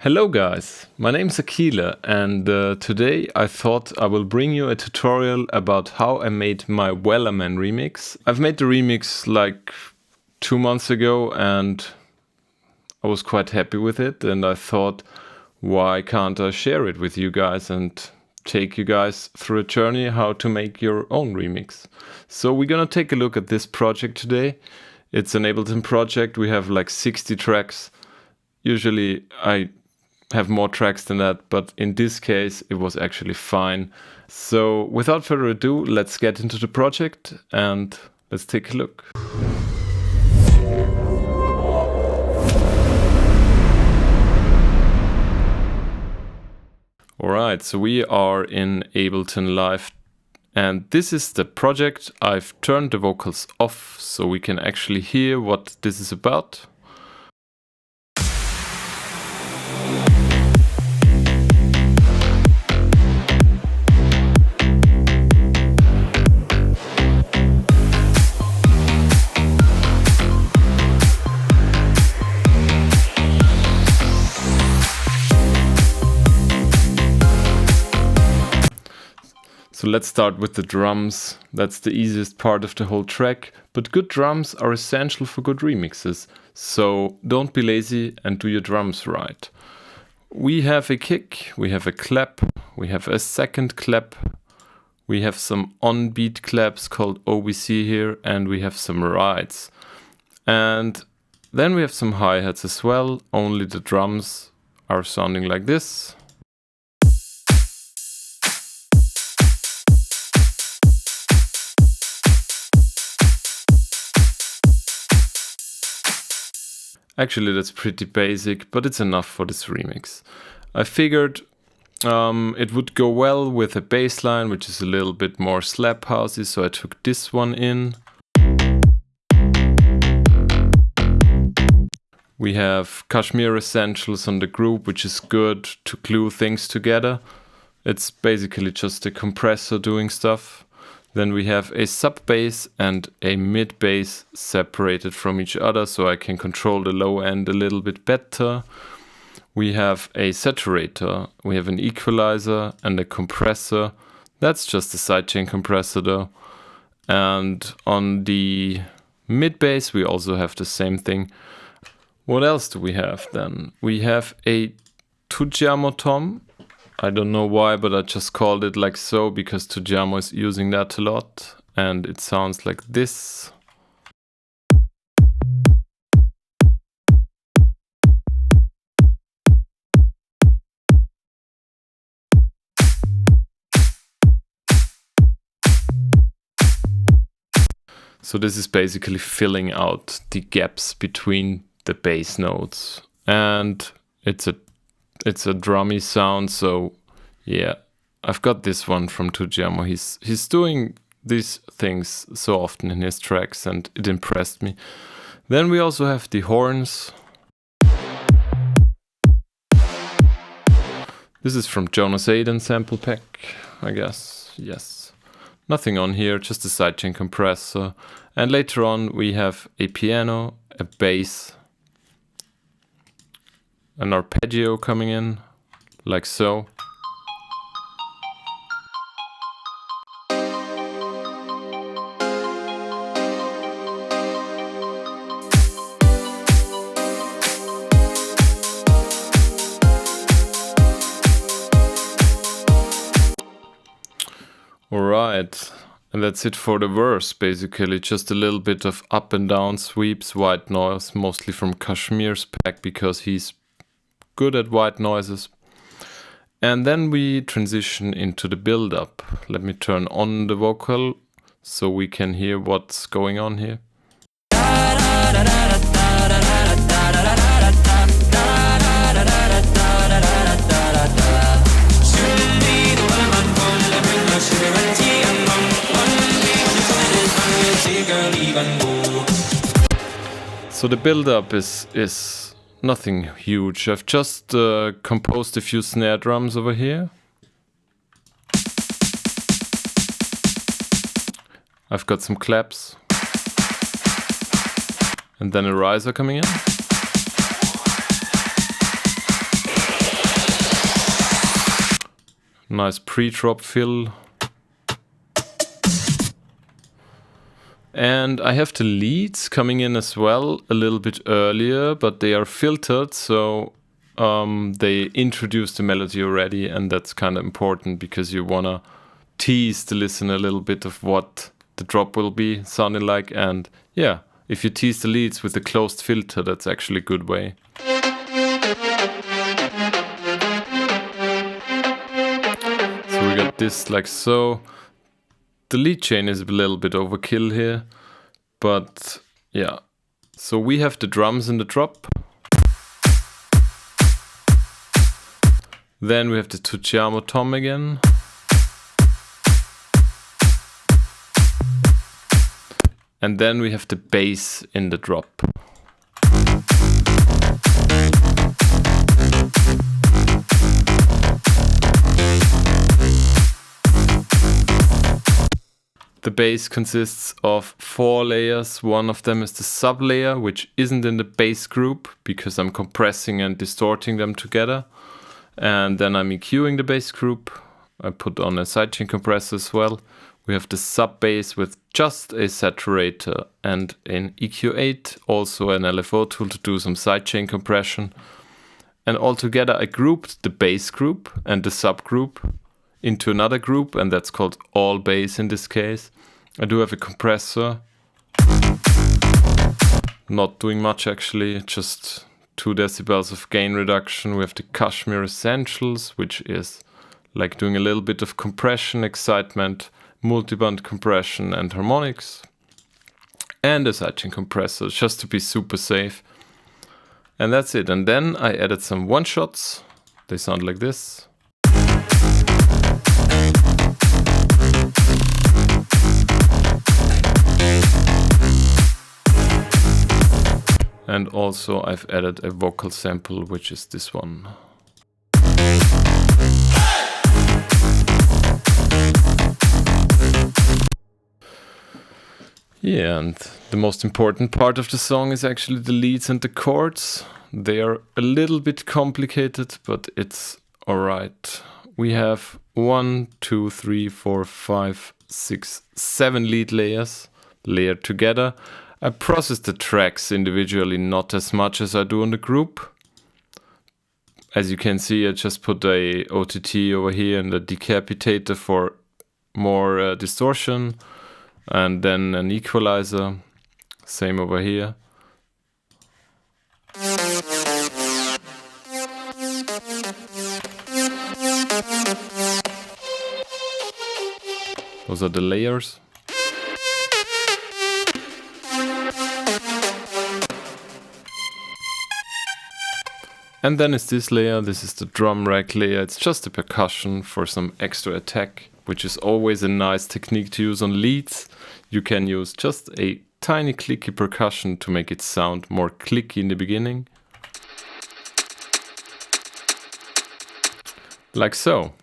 Hello guys, my name is Akela and today I thought I will bring you a tutorial about how I made my Wellerman remix. I've made the remix like 2 months ago and I was quite happy with it, and I thought, why can't I share it with you guys and take you guys through a journey how to make your own remix. So we're gonna take a look at this project today. It's an Ableton project. We have like 60 tracks. Usually I have more tracks than that, but in this case it was actually fine. So without further ado, let's get into the project and let's take a look. Alright, so we are in Ableton Live and this is the project. I've turned the vocals off so we can actually hear what this is about. So let's start with the drums. That's the easiest part of the whole track, but good drums are essential for good remixes. So don't be lazy and do your drums right. We have a kick, we have a clap, we have a second clap, we have some on-beat claps called OBC here, and we have some rides. And then we have some hi-hats as well, only the drums are sounding like this. Actually, that's pretty basic, but it's enough for this remix. I figured it would go well with a bass line, which is a little bit more slap housey, so I took this one in. We have Kashmir Essentials on the group, which is good to glue things together. It's basically just a compressor doing stuff. Then we have a sub bass and a mid bass separated from each other so I can control the low end a little bit better. We have a saturator, we have an equalizer and a compressor. That's just a sidechain compressor though. And on the mid bass we also have the same thing. What else do we have then? We have a Tujamo tom. I don't know why, but I just called it like so because Tujamo is using that a lot and it sounds like this. So this is basically filling out the gaps between the bass notes, and it's a drummy sound, so yeah, I've got this one from Tujamo. He's doing these things so often in his tracks and it impressed me. Then we also have the horns. This is from Jonas Aiden sample pack, I guess, yes. Nothing on here, just a sidechain compressor. And later on we have a piano, a bass, an arpeggio coming in, like so. Alright, and that's it for the verse basically, just a little bit of up and down sweeps, white noise, mostly from Kashmir's pack because he's good at white noises. And then we transition into the build-up. Let me turn on the vocal so we can hear what's going on here. So the build-up is nothing huge. I've just composed a few snare drums over here. I've got some claps. And then a riser coming in. Nice pre-drop fill. And I have the leads coming in as well a little bit earlier, but they are filtered, so they introduce the melody already, and that's kind of important because you want to tease the listener a little bit of what the drop will be sounding like. And yeah, if you tease the leads with a closed filter, that's actually a good way. So we got this like so. The lead chain is a little bit overkill here, but yeah. So we have the drums in the drop. Then we have the Tucciamo tom again. And then we have the bass in the drop. The bass consists of 4 layers. One of them is the sub layer, which isn't in the bass group because I'm compressing and distorting them together. And then I'm EQing the bass group. I put on a sidechain compressor as well. We have the sub bass with just a saturator and an EQ8, also an LFO tool to do some sidechain compression. And altogether I grouped the bass group and the sub group into another group, and that's called all bass in this case. I do have a compressor, not doing much actually, just 2 decibels of gain reduction. We have the Kashmir Essentials, which is like doing a little bit of compression, excitement, multiband compression and harmonics. And a sidechain compressor, just to be super safe. And that's it. And then I added some one-shots. They sound like this. And also I've added a vocal sample, which is this one. Yeah, and the most important part of the song is actually the leads and the chords. They are a little bit complicated, but it's alright. We have 1, 2, 3, 4, 5, 6, 7 lead layers layered together. I process the tracks individually, not as much as I do on the group. As you can see, I just put a OTT over here and a decapitator for more distortion, and then an equalizer, same over here. Those are the layers. And then is this layer. This is the drum rack layer. It's just a percussion for some extra attack, which is always a nice technique to use on leads. You can use just a tiny clicky percussion to make it sound more clicky in the beginning. Like so.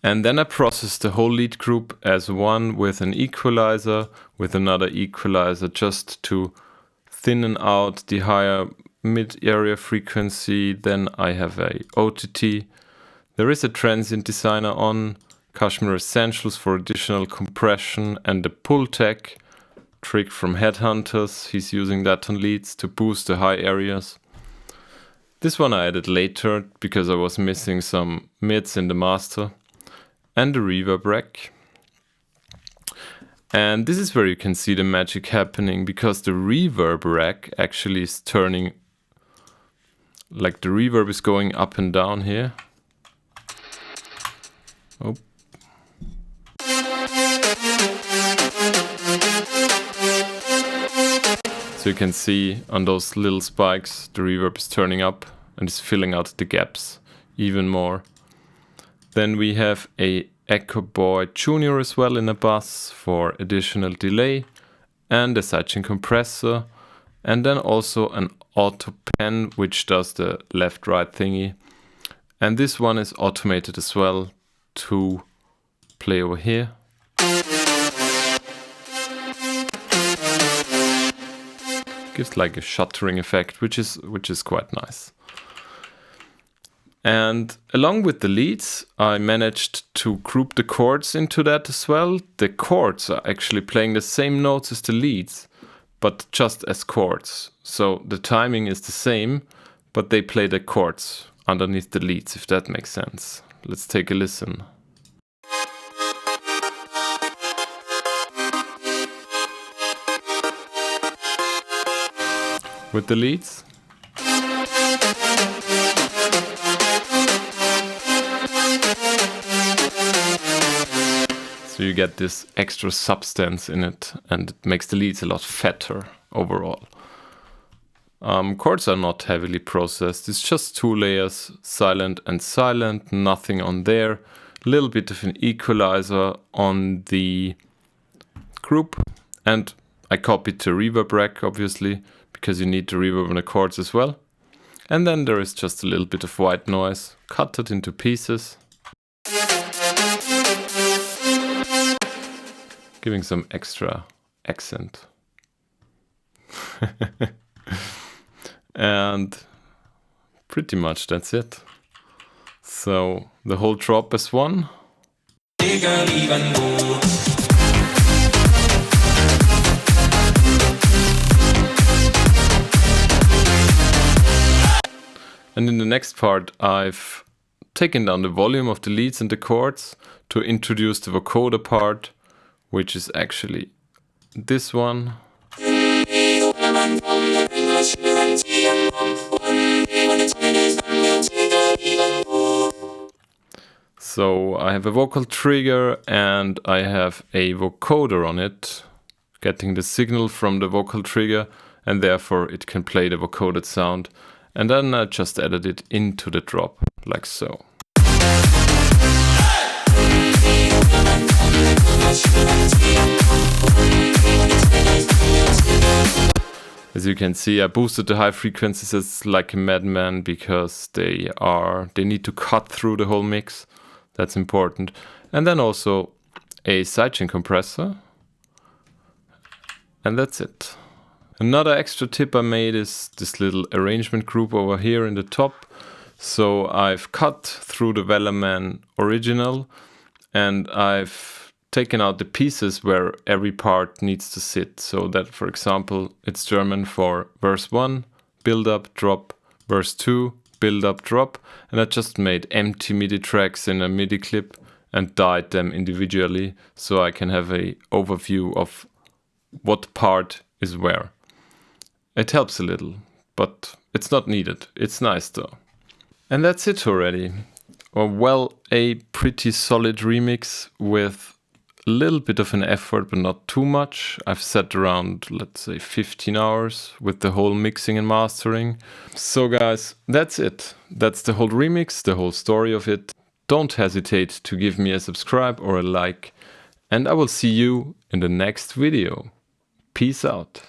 And then I process the whole lead group as one with an equalizer, with another equalizer, just to thin out the higher mid-area frequency. Then I have a OTT. There is a transient designer on, Kashmir Essentials for additional compression, and the pull tech trick from Headhunters. He's using that on leads to boost the high areas. This one I added later because I was missing some mids in the master. And the reverb rack. And this is where you can see the magic happening, because the reverb rack actually is turning, like the reverb is going up and down here. Oh. So you can see on those little spikes, the reverb is turning up and is filling out the gaps even more. Then we have a Echo Boy Junior as well in a bass for additional delay, and a sidechain compressor, and then also an auto pen which does the left-right thingy. And this one is automated as well to play over here. Gives like a shuttering effect, which is quite nice. And along with the leads, I managed to group the chords into that as well. The chords are actually playing the same notes as the leads, but just as chords. So the timing is the same, but they play the chords underneath the leads, if that makes sense. Let's take a listen. With the leads. So you get this extra substance in it, and it makes the leads a lot fatter overall. Chords are not heavily processed. It's just 2 layers, silent and silent, nothing on there. A little bit of an equalizer on the group. And I copied the reverb rack, obviously, because you need the reverb on the chords as well. And then there is just a little bit of white noise, cut it into pieces. Giving some extra accent. And pretty much that's it. So the whole drop is 1. And in the next part, I've taken down the volume of the leads and the chords to introduce the vocoder part, which is actually this one. So I have a vocal trigger and I have a vocoder on it, getting the signal from the vocal trigger, and therefore it can play the vocoded sound. And then I just added it into the drop, like so. As you can see, I boosted the high frequencies as like a madman because they need to cut through the whole mix. That's important. And then also a sidechain compressor. And that's it. Another extra tip I made is this little arrangement group over here in the top. So I've cut through the Wellerman original and I've taken out the pieces where every part needs to sit. So that, for example, it's German for verse 1, build up, drop, verse 2, build up, drop. And I just made empty MIDI tracks in a MIDI clip and dyed them individually so I can have an overview of what part is where. It helps a little, but it's not needed. It's nice though. And that's it already. Well, a pretty solid remix with a little bit of an effort, but not too much. I've sat around, let's say, 15 hours with the whole mixing and mastering. So guys, that's it. That's the whole remix, the whole story of it. Don't hesitate to give me a subscribe or a like. And I will see you in the next video. Peace out.